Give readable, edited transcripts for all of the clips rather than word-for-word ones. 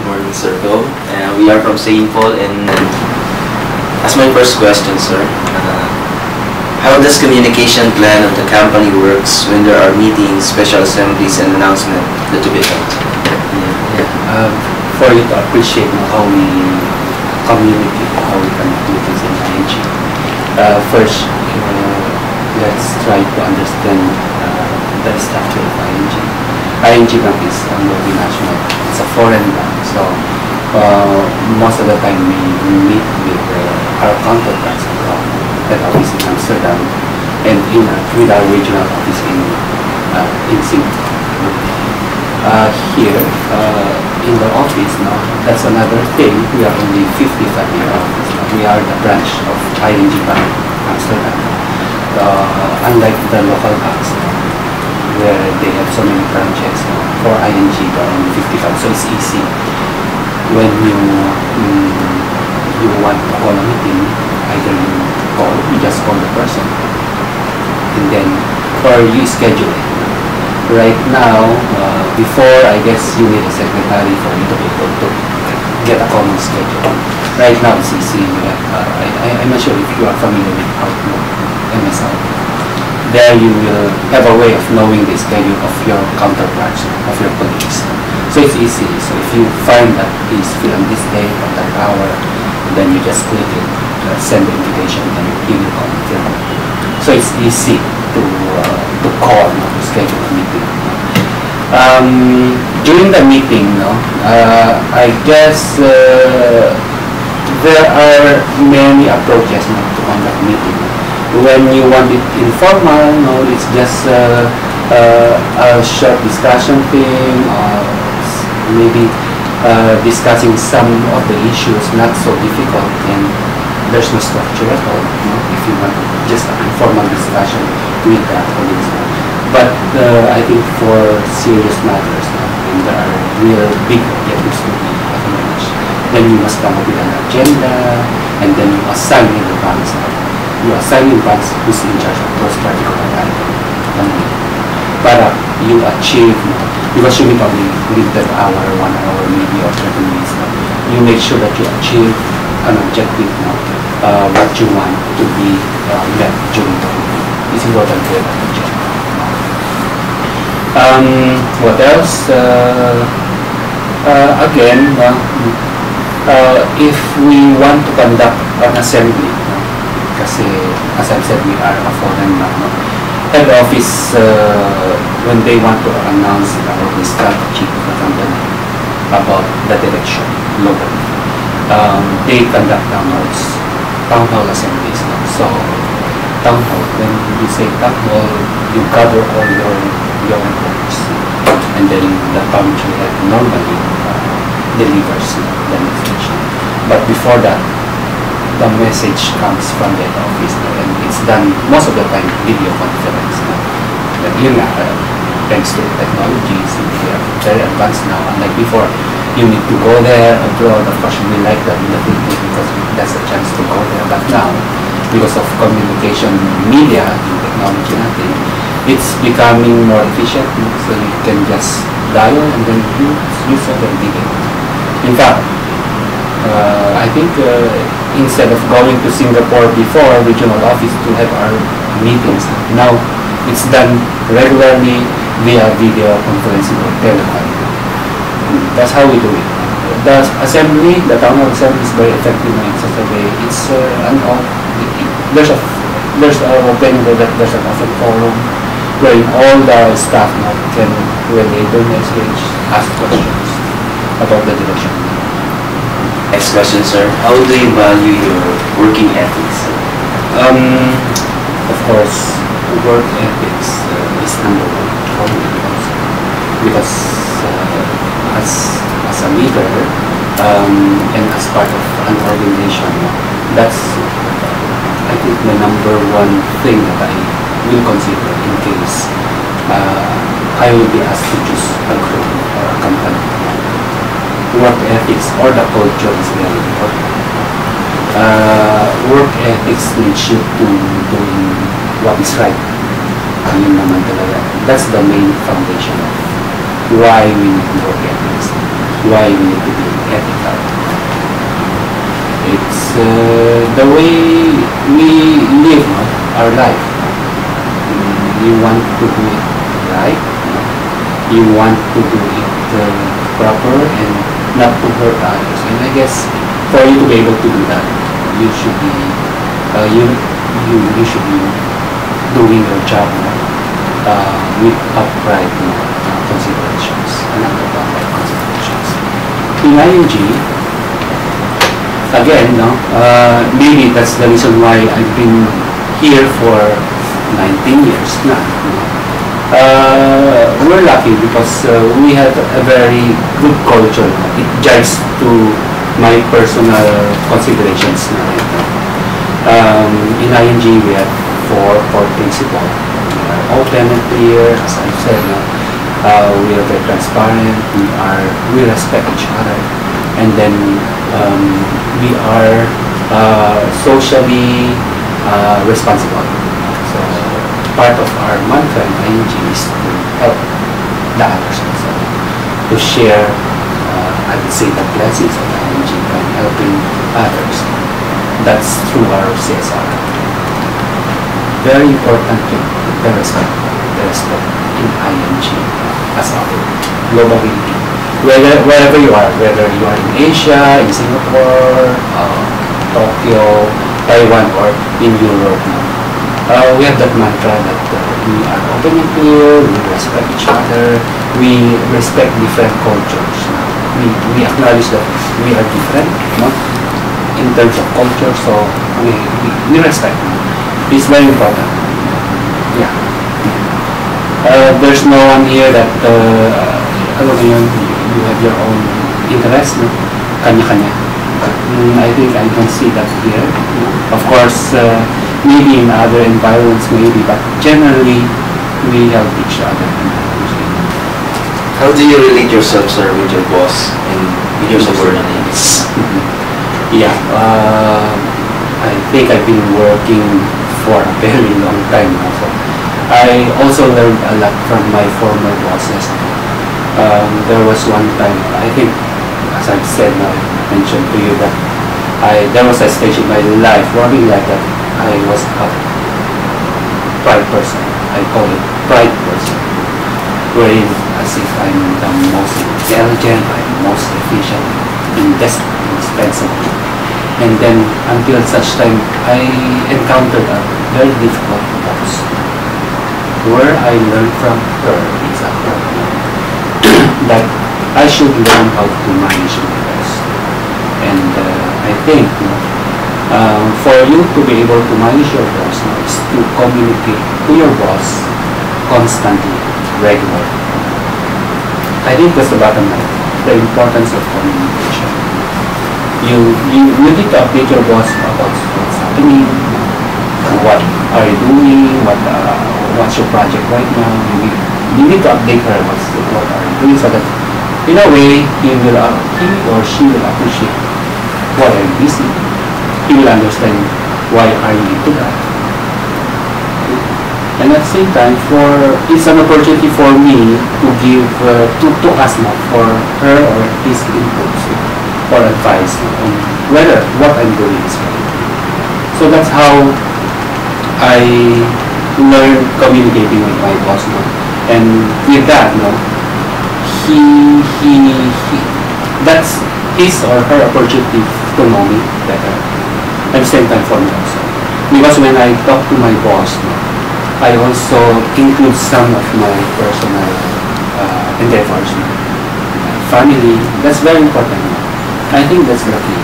morning, Sir Phil. We are from St. Paul, and as my first question, sir, how does communication plan of the company works when there are meetings, special assemblies, and announcements that to be held? For you to appreciate how we communicate, how we conduct meetings in ING. First, let's try to understand the structure of ING. ING Bank is a multinational. It's a foreign bank, so most of the time we meet with our counterparts abroad at office in Amsterdam and with our regional office in Singapore. Here in the office now, that's another thing. We are only 55-year office. We are the branch of ING Bank Amsterdam. Unlike the local banks, where they have so many branches, for ING there are only 55, so it's easy. When you want to call a meeting, either you just call the person, and then, or you schedule it. Right now, before, I guess you need a secretary for you to be able to get a common schedule. Right now it's easy. I'm not sure if you are familiar with Outlook, MS Outlook. There you will have a way of knowing the schedule of your counterparts, of your colleagues. So it's easy. So if you find that he's free on this day or that hour, then you just click it, send the invitation, and he will confirm. So it's easy to call, to schedule a meeting. During the meeting, I guess there are many approaches to conduct meeting. When you want it informal, it's just a short discussion thing, or maybe discussing some of the issues not so difficult, and there's no structure at all. If you want just an informal discussion with the colleagues. But I think for serious matters, when there are real big objectives to be accomplished, then you must come up with an agenda, and then you assign in advance. You assign in advance who's in charge of those particular items. Para you achieve, because you need only limited hour, 1 hour, maybe, or 30 minutes. You make sure that you achieve an objective, what you want to be met during the meeting. It's important to have an objective. What else? Again, if we want to conduct an assembly, kasi as I've said, we are a foreign bank. Head office, when they want to announce about the strategy of the company, about the direction locally, they conduct town hall assemblies. So town hall, when you say town hall, you gather all your employees, and then the country head normally delivers the message. But before that, the message comes from the office, and it's done most of the time video conference. Thanks to technologies, we are very advanced now. Unlike before, you need to go there abroad. Of course, we like that in the Philippines because that's a chance to go there. But now, because of communication media and technology, it's becoming more efficient. So you can just dial and then use the video. In fact, I think instead of going to Singapore before regional office to have our meetings, now it's done regularly via video conferencing or telephone. That's how we do it. The assembly, the town hall assembly is very effective in such a way. It's there's a open there's an open forum where all the staff can, when they do message, ask questions about the direction. Next question, sir. How do you value your working ethics? Of course, work ethics is number one for me also. Because as a leader and as part of an organization, that's, I think, the number one thing that I will consider in case I will be asked to choose a group or a company. Work ethics or the culture is very important. Work ethics leads you to doing what is right. Yun naman talaga. That's the main foundation of why we need work ethics, why we need to be It's the way we live our life. You want to do it right. You want to do it proper and not to hurt others. And I guess for you to be able to do that, you should be you should be doing your job with upright considerations and upright considerations. In ING, again, maybe that's the reason why I've been here for 19 years now. We're lucky because we have a very good culture. It jives to my personal considerations. In ING, we have four principles. We are open and clear, as I said. We are very transparent. We respect each other, and then we are socially responsible. So part of our mantra in ING is to help the others also, to share, I would say, the blessings of ING by helping others. That's through our CSR. Very important to the respect in ING as a whole, globally. Wherever you are, whether you are in Asia, in Singapore, Tokyo, Taiwan, or in Europe, we have that mantra that we are open and clear, we respect each other, we respect different cultures. We acknowledge that we are different in terms of culture, so we respect. It's very important. Yeah. There's no one here that you have your own interest, kanya-kanya. I think I don't see that here. Of course, maybe in other environments, maybe, but generally, we help each other. How do you relate yourself, sir, with your boss and with your subordinates? Yeah, I think I've been working for a very long time now. So I also learned a lot from my former bosses. There was one time, I think, as I've said, I mentioned to you that there was a stage in my life, working life, that I was a pride person. I call it pride person, wherein as if I'm the most intelligent, I'm most efficient, indispensable. And then until such time, I encountered a very difficult boss, where I learned from her is that I should learn how to manage my boss. And I think for you to be able to manage your boss is to communicate to your boss constantly, regularly. I think that's the bottom line, the importance of communication. You need to update your boss about what's happening, what are you doing, what's your project right now. You need to update her what are you doing, so that in a way he or she will appreciate why are you busy. He will understand why are you into that. And at the same time, it's an opportunity for me to give to ask for her or his inputs or advice on whether what I'm doing is right. So that's how I learned communicating with my boss now. And with that, that's his or her opportunity to know me better. At the same time for me also. Because when I talk to my boss, I also include some of my personal endeavors, my family. That's very important. I think that's the key.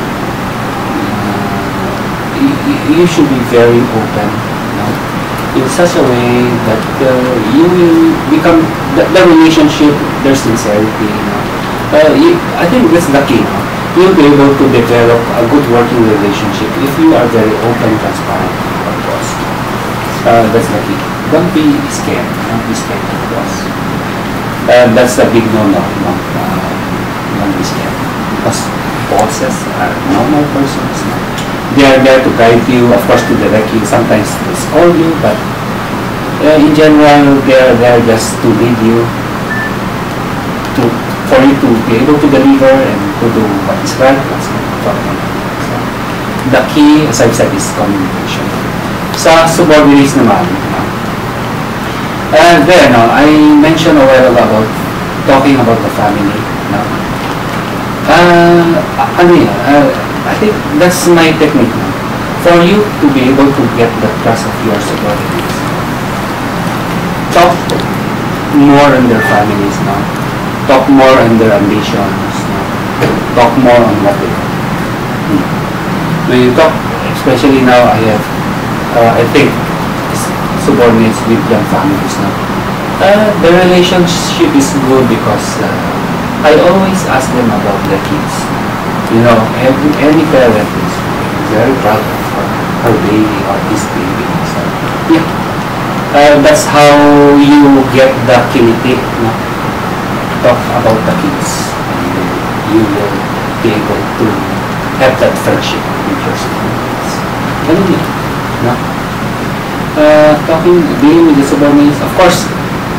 You should be very open, in such a way that you will become the relationship. There's sincerity. I think that's the key. You'll be able to develop a good working relationship if you are very open, transparent with your boss. That's the key. Don't be scared. Don't be scared of the boss. That's the big no-no. Don't be scared. Because bosses are normal persons. They are there to guide you, of course, to direct you. Sometimes they scold you, but in general, they are there just to lead you, for you to be able to deliver and to do what is right, what's important. So the key, as I've said, is communication. Sa subordinates naman, there, no, I mentioned a while ago about talking about the family. No? I think that's my technique. No? For you to be able to get the trust of your subordinates, talk more on their families, no? Talk more on their ambitions, no? Talk more on what they want. When you talk, especially now, I think subordinates with young families, no? The relationship is good because I always ask them about their kids. You know, any parent is very proud of her baby or his baby. So, yeah. That's how you get the kiniti, no? Talk about the kids, and you will be able to have that friendship with your subordinates. No? Dealing with the subordinates, of course,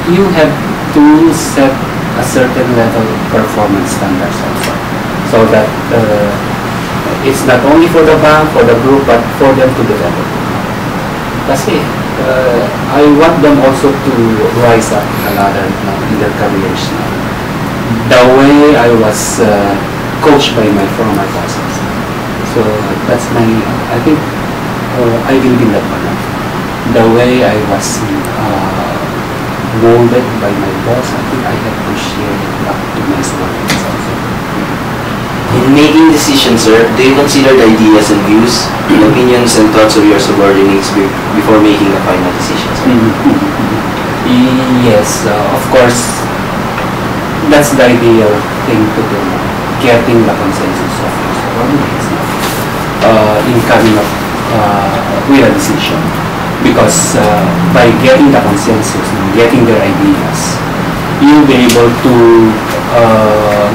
you have to set a certain level of performance standards also, so that it's not only for the bank, for the group, but for them to develop. Kasi I want them also to rise up a ladder in their careers. The way I was coached by my former bosses. So that's I think I believe in that one. The way I was molded by my boss, I think I have to share it back to my subordinates also. In making decisions, sir, do you consider the ideas and views, opinions and thoughts of your subordinates before making a final decision, sir? Yes, of course, that's the ideal thing to do, getting the consensus of your subordinates in coming up with a decision. Because by getting the consensus, getting their ideas, you'll be able to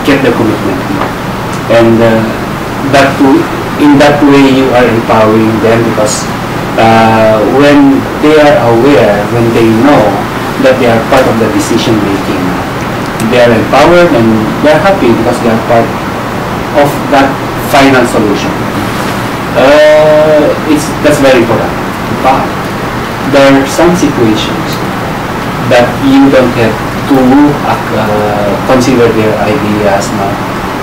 get the commitment. And in that way, you are empowering them, because when they are aware, when they know that they are part of the decision making, they are empowered and they are happy because they are part of that final solution. That's very important. But there are some situations that you don't have to consider their ideas now.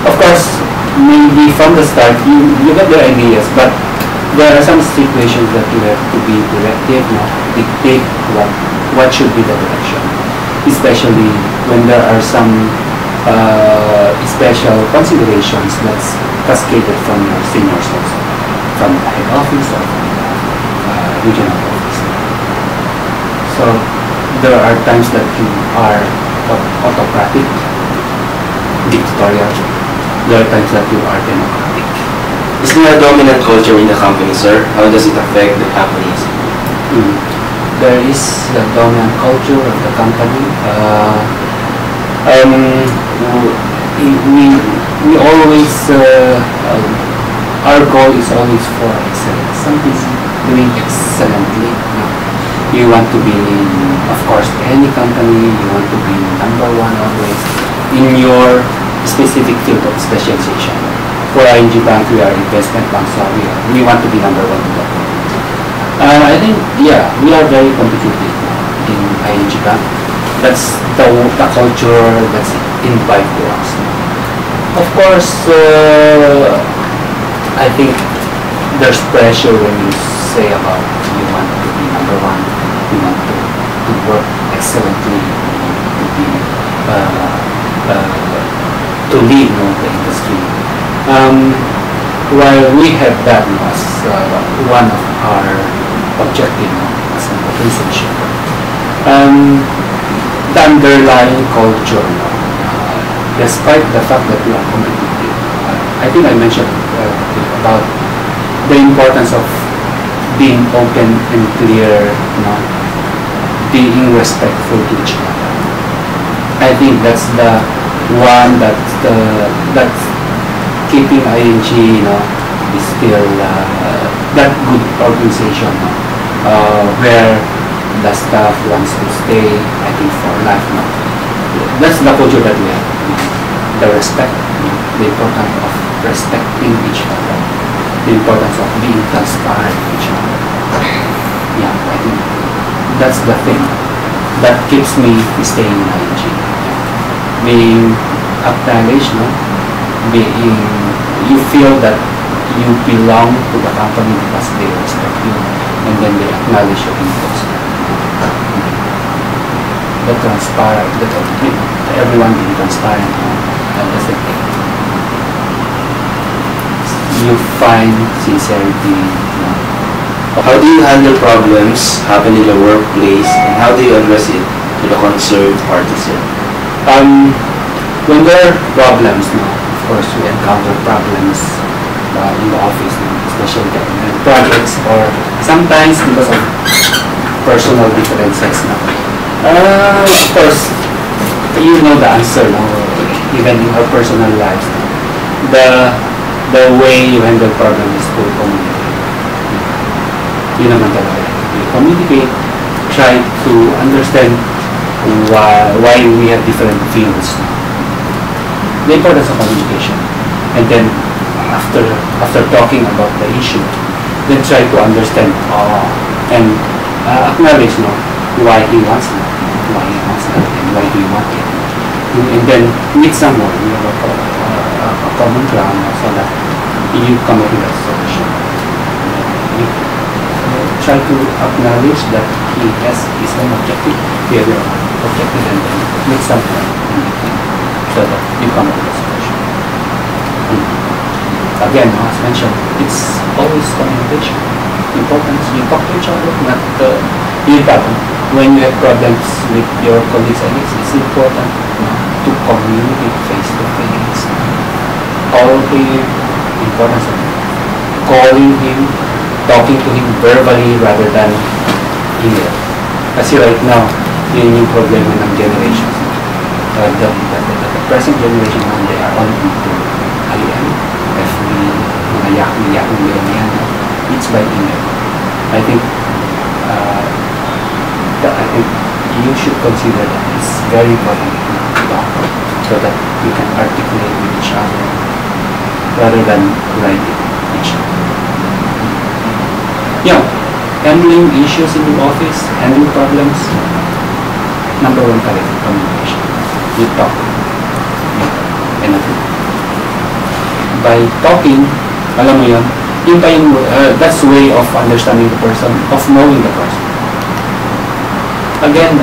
Of course, maybe from the start you get their ideas, but there are some situations that you have to be directive, dictate what should be the direction, especially when there are some special considerations that's cascaded from your seniors also, from the head office or from the regional office. So there are times that you are autocratic, dictatorial. There are times that you are democratic. Is there a dominant culture in the company, sir? How does it affect the companies? There is a dominant culture of the company. We always, our goal is always for excellence. Something doing excellently. You want to be, of course, any company, you want to be number one always in your specific field of specialization. For ING Bank, we are investment bank, so we want to be number one in that. I think, yeah, we are very competitive in ING Bank. That's the culture that's imbibed to us. Of course, I think there's pressure when you say about you want to be number one, you want to work excellently, to be to lead the industry. While we have that as one of our objectives as an organization, the underlying culture, despite the fact that we are competitive, I think I mentioned about the importance of being open and clear, being respectful to each other. I think that's the one that's keeping ING, is still that good organization, where the staff wants to stay, I think, for life. That's the culture that we have. The respect, the importance of respecting each other. the importance of being transparent with each other. Yeah, I think that's the thing that keeps me staying in IG. Being acknowledged, no? Being, you feel that you belong to the company because they respect you, and then they acknowledge your inputs. The transparent, everyone being transparent, and that's the thing. You find sincerity. How do you handle problems happen in the workplace, and how do you address it to the concerned parties? When there are problems, of course we encounter problems in the office, especially in projects, or sometimes because of personal differences. Of course, you know the answer, even in our personal lives. The way you handle problems is to communicate. Yun naman talaga. You communicate, try to understand why we have different views. The importance of communication. And then, after talking about the issue, then try to understand and acknowledge why he wants that, and why do you want it. And then meet someone, you have a common ground so that you come up with a solution. You try to acknowledge that he has his own objective, you have your own objective, and then meet someone so that you come up with a solution. Again, as mentioned, it's always communication. Important, you talk to each other, not when you have problems with your colleagues, I guess it's important to communicate face to face. Call him, importance of calling him, talking to him verbally rather than email. Kasi right now, yun yung problema ng generations. The present generation, they are all into IM, FB, mga yak-yak yan. It's by email. I think you should consider that it's very important to talk so that you can articulate with each other rather than writing each other. Handling issues in the office, handling problems, number one communication. You talk. And by talking, alam mo yun, that's way of understanding the person, of knowing the person. Again,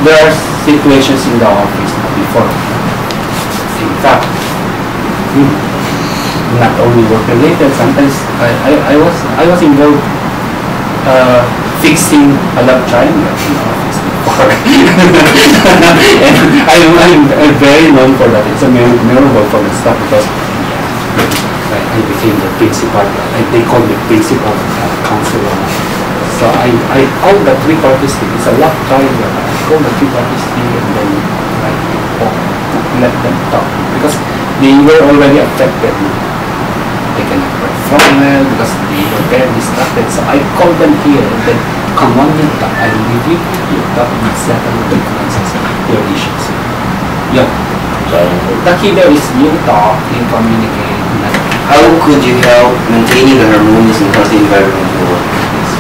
there are situations in the office before. In fact, not only work related, sometimes I was involved fixing a love triangle in the office before. And I'm very known for that. It's a memorable for the stuff because I became the principal. They call me principal counselor. So I call the tripartite. It's a love triangle. I call the tripartite and then let them talk because they were already affected. They cannot perform well because they were very distracted. So I call them here and then come on, you talk. I leave you. You talk and settle the differences, your issues. Yeah. So the key there is you talk, you communicate. How could you help maintaining a harmonious and healthy environment in the workplace?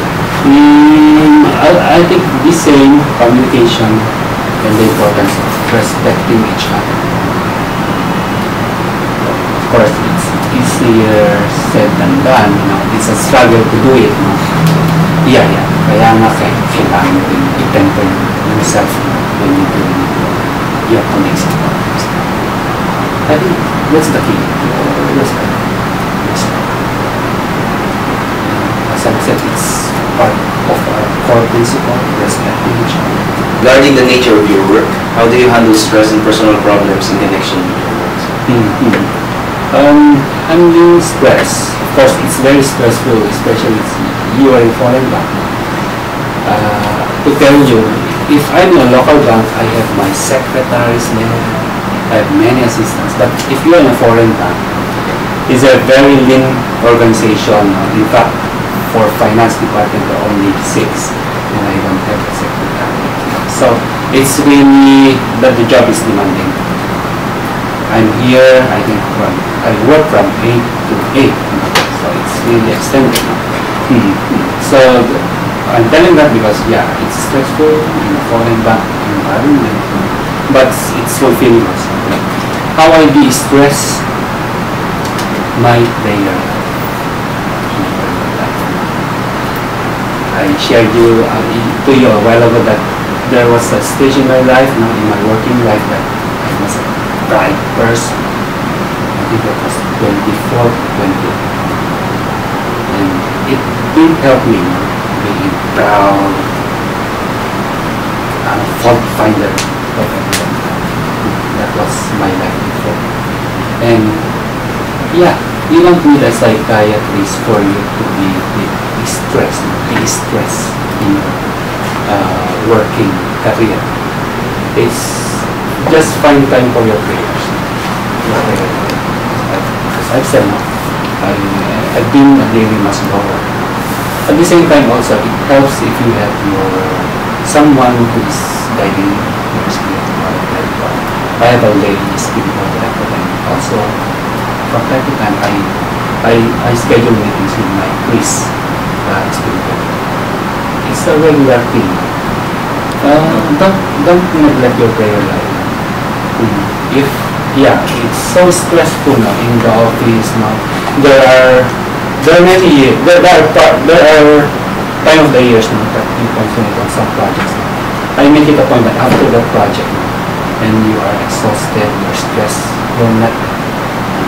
I think the same communication and the importance of respecting each other. Of course, it's easier said than done. It's a struggle to do it. Yeah. Kaya nga kailangan mo i-temper yourself when you do it. You have to make some progress. I think that's the key. Respect. As I said, it's part of our core principle, respecting each other. Regarding the nature of your work, how do you handle stress and personal problems in connection with your work? Handling stress, of course, it's very stressful, especially if you are in foreign bank. To tell you, if I'm in a local bank, I have my secretaries there, I have many assistants. But if you're in a foreign bank, it's a very lean organization. In fact, for finance department, there are only 6, and I don't have a secretary. So it's really that the job is demanding. I'm here, I work from 8 to 8. really extended. So I'm telling that because it's stressful in a foreign environment, but it's fulfilling also. How I de-stress my prayer. I shared to you a while ago that there was a stage in my life, in my working life, that I was a bright person. I think that was 24, 20. And it didn't help me being proud, fault finder of everyone. That was my life before. And you don't need a psychiatrist for you to be stressed in your working career. It's just find time for your prayers. As I've said now, I've been a daily mass goer. At the same time also, it helps if you have someone who is guiding your spiritual life. I have a lady spiritual director, and also from time to time I schedule meetings with my priest spiritual. It's a regular thing. Don't neglect your prayer life. It's so stressful now in the office now. There are time of the years now that you concentrate on some projects. I make it a point that after that project, and you are exhausted, you're stressed, you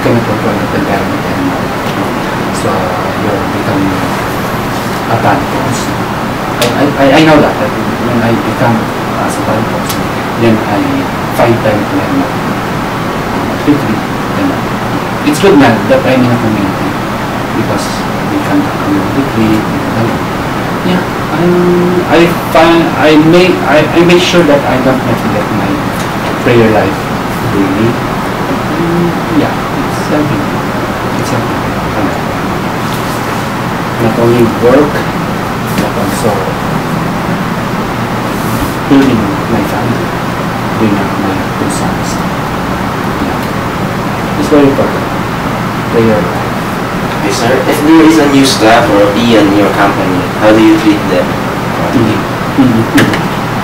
cannot control the environment anymore. So you're becoming a bad boss. I know that when I become as a bad boss, then I find time to learn quickly. It's good now that I'm in a community because we can communicate. I make sure that I don't neglect my prayer life really. It's something. Not only work, but also building my family, bringing up my 2 sons. It's very important. Prayer life. Okay, sir. If there is a new staff or a PE in your company, how do you treat them?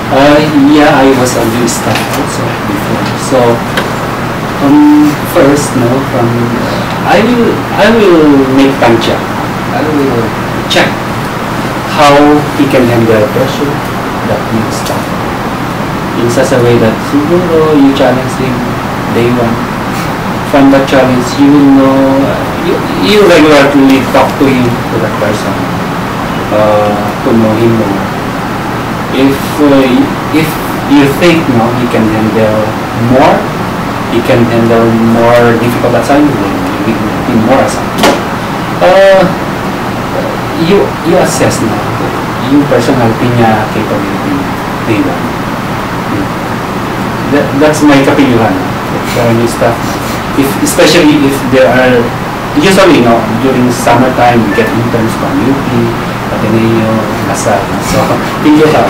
I was a new staff also before. So first, I will make time check. I will check how he can handle pressure, that new staff, in such a way that you challenge him day one. From that challenge, you will know, you regularly talk to him, to that person, to know him more. If you think he can handle more, he can handle more difficult assignments, then you give him more assignments. You assess yung personality niya, capability, day one. That's my kapilihan for new staff. Especially if there are, usually during summertime we get interns from UP, Ateneo, Lasal. So, tingyo ka,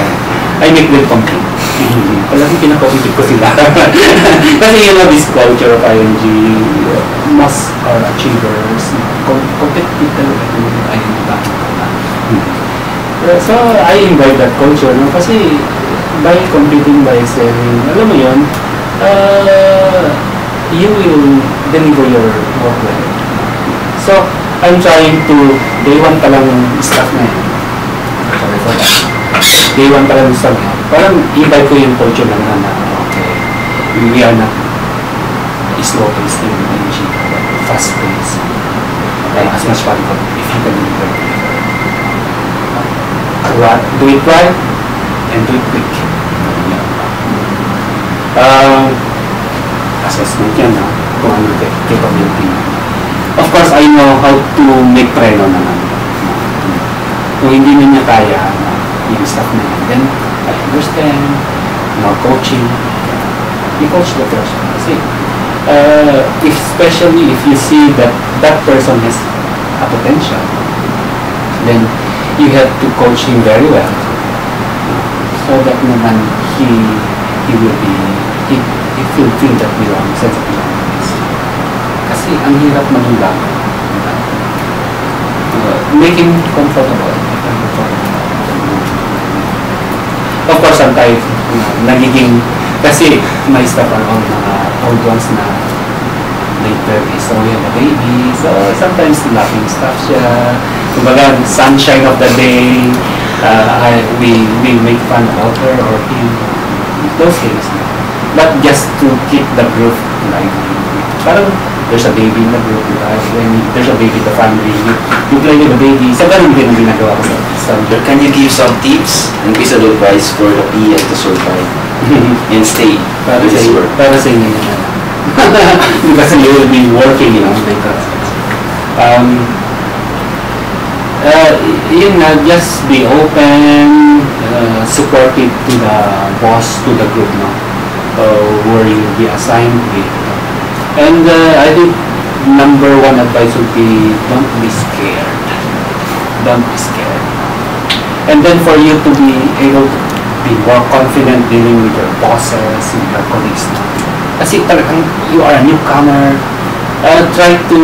I make them compete. Palagi pinakompete ko sila. Kasi this culture of ING, most are achievers, competitive talaga yung ING back. So, I invite that culture, kasi by competing, by selling, alam mo yun, you will deliver your work well. So, I'm trying to, day one pa lang staff na yun. Sorry for that. Day one pa lang staff na yun. Parang invite ko yung culture lang na, okay, we are not slow pace in ING, fast pace. As much fun if you can deliver. Do it right and do it quick. Assessment yan kung ano capability. Of course, I know how to make preno naman. Kung hindi na niya kaya yung staff na yan, then I understand, coaching. You coach the person. Kasi, especially if you see that that person has a potential, then you have to coach him very well. So that naman he will be, he will feel that sense of belongingness. Kasi ang hirap manulang. make him comfortable. Of course, sometimes, nagiging, kasi my staff are all mga old ones na late 30s, so we have a baby, so sometimes laughing stuff siya. Kumbaga, sunshine of the day, we make fun about her or him, those things. But just to keep the group lively. Parang there's a baby in the group, when there's a baby in the family, you play with the baby. So ganun din ang ginagawa ko sa group. Can you give some tips and piece of advice for the PN to survive and stay with this work? Para sa inyo naman. Because you will be working, later. Yun nga, just be open, supportive to the boss, to the group, where you'll be assigned with. And I think number one advice would be, don't be scared. Don't be scared. And then for you to be able to be more confident dealing with your bosses, with your colleagues. Kasi talagang you are a newcomer, try to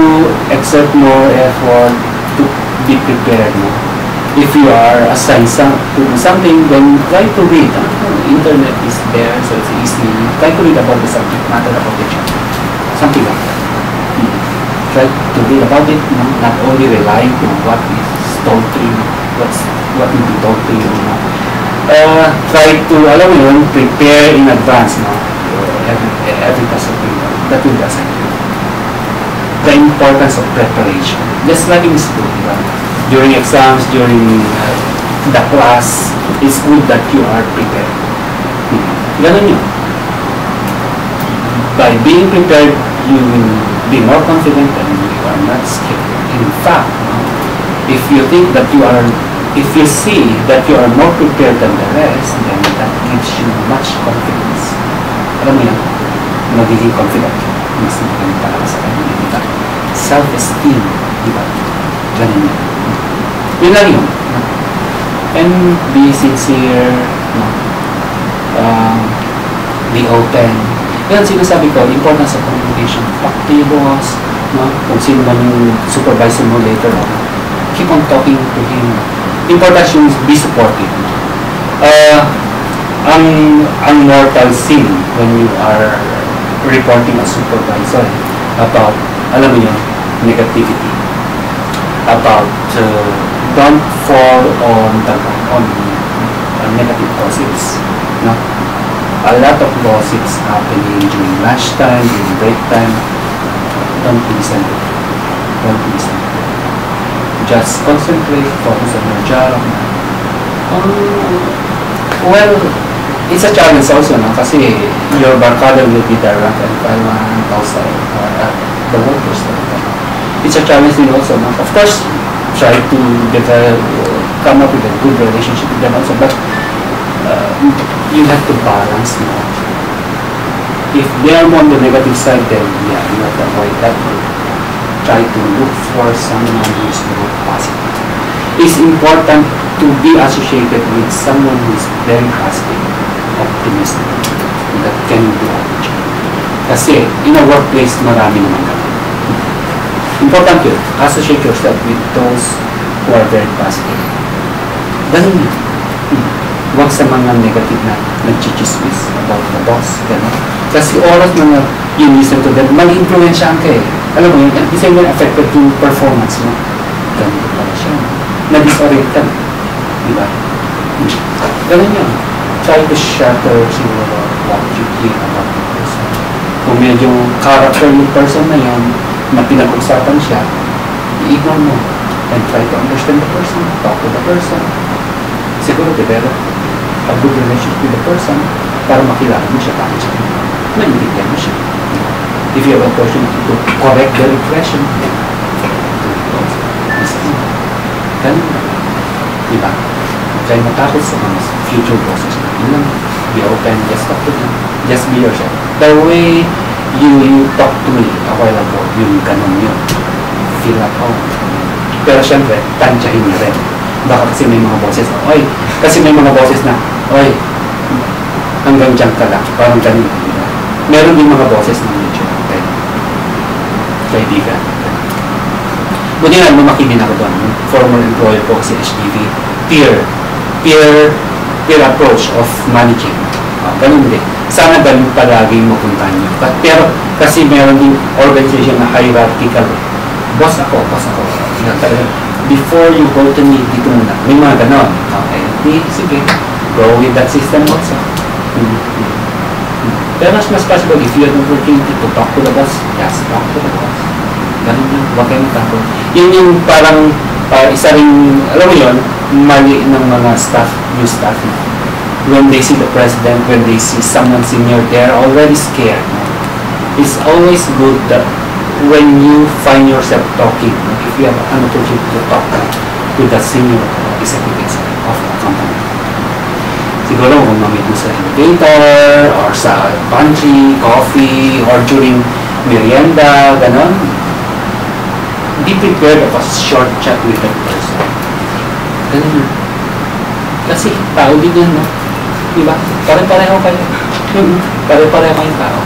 exert more effort to be prepared. If you are assigned to do something, then try to read. Internet is there, so it's easy. Try to read about the subject matter about the job. Something like that. Try to read about it, not only relying on what is told to you, what will be told to you. Try to, alam mo yun, prepare in advance, every task of paper that will be assigned to you. The importance of preparation. Just like in school, during exams, during the class, it's good that you are prepared. Ganun yun. By being prepared, you will be more confident and you are not scared. In fact, if you think that if you see that you are more prepared than the rest, then that gives you much confidence. Alam mo yan, magiging confident. Mas magiging talaga sa kanya. Diba? Self-esteem, diba? Ganun yun. Yun lang yun. And be sincere, be open. Yan sinasabi ko, importance of communication. Talk to your boss, kung sino man yung supervisor mo later on. Keep on talking to him. Importance yung be supportive. Ang mortal sin when you are reporting a supervisor about, alam mo yun, negativity. About don't fall on negative gossips. A lot of gossips happening during lunchtime, during break time. Don't listen. Don't listen. Just concentrate, focus on your job. Well, it's a challenge also, kasi your barkada will be the rank and file outside the workers. It's a challenge also. Of course, try to come up with a good relationship with them also, but you have to balance. If they are on the negative side, then yeah, you have to avoid that. Try to look for someone who is more positive. It's important to be associated with someone who is very positive, optimistic, that can do the job. Kasi in a workplace, marami naman ganun. Important yun. Associate yourself with those who are very positive. Ganun yun. Huwag sa mga negative na nag-chichismis about the boss. Ganun. Kasi oras na you listen to them, mag-influensyahan ka eh. Alam mo yun, isa yung affected to performance mo. Ganun pala siya. Na-disorient ka. Diba? Ganun yun. Try to shatter what you think about the person. Kung medyo character yung person na yun, na pinag-usapan siya, i-ignore mo. And try to understand the person, talk to the person. Siguro develop a good relationship with the person para makilala mo siya, bakit siya. Maintindihan mo siya. If you have an opportunity to correct their impression, do it also. Ganun. Diba? Try mo tapos sa mga future bosses. Be open, just talk to them. Just be yourself. The way you talk to me a while ago, yung ganun yun. Feel at home. Pero syempre, tansyahin niya rin. Baka kasi may mga boses na, oy, kasi may mga boses na, oy, hanggang dyan ka lang. Parang ganun. Diba? Meron din mga boses na medyo kaibigan. Buti nga, lumaki din ako doon. Former employer ko kasi HDV. Peer approach of managing. Ganun din. Sana ganun palagi mapuntahan nyo. Pero kasi meron din organization na hierarchical. Boss ako. Before you go to me, dito muna. May mga ganon. Okay. Sige. Go with that system also. Pero mas possible if you have an opportunity to talk to the boss, yes, talk to the boss. Ganun lang. Huwag kayo matakot. Yun yung parang isa rin, alam mo yun, mali ng mga staff, new staff. When they see the president, when they see someone senior, they're already scared. It's always good that when you find yourself talking, if you have an opportunity to talk with the senior executives of the company. Siguro kung mamit mo sa elevator, or sa pantry, coffee, or during merienda, ganon, be prepared of a short chat with that person. Ganun. Kasi tao din yan, no? Diba? Pare-pareho kayo. Pare-pareho kayong tao.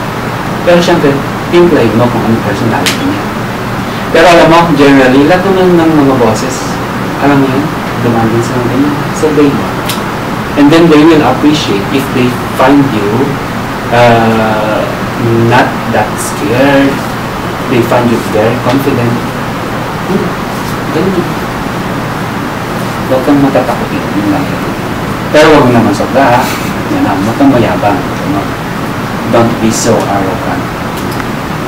Pero syempre, imply mo kung anong personality niya. Pero alam mo, generally, lahat naman ng mga bosses, alam mo yun, dumandin sila ganyan. So they know. And then they will appreciate if they find you not that scared. They find you very confident. Ganun. Huwag kang matatakotin. Yun lang yun. Pero huwag naman sobra. Yan ang huwag kang mayabang. Don't be so arrogant.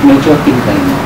Medyo tintlay mo.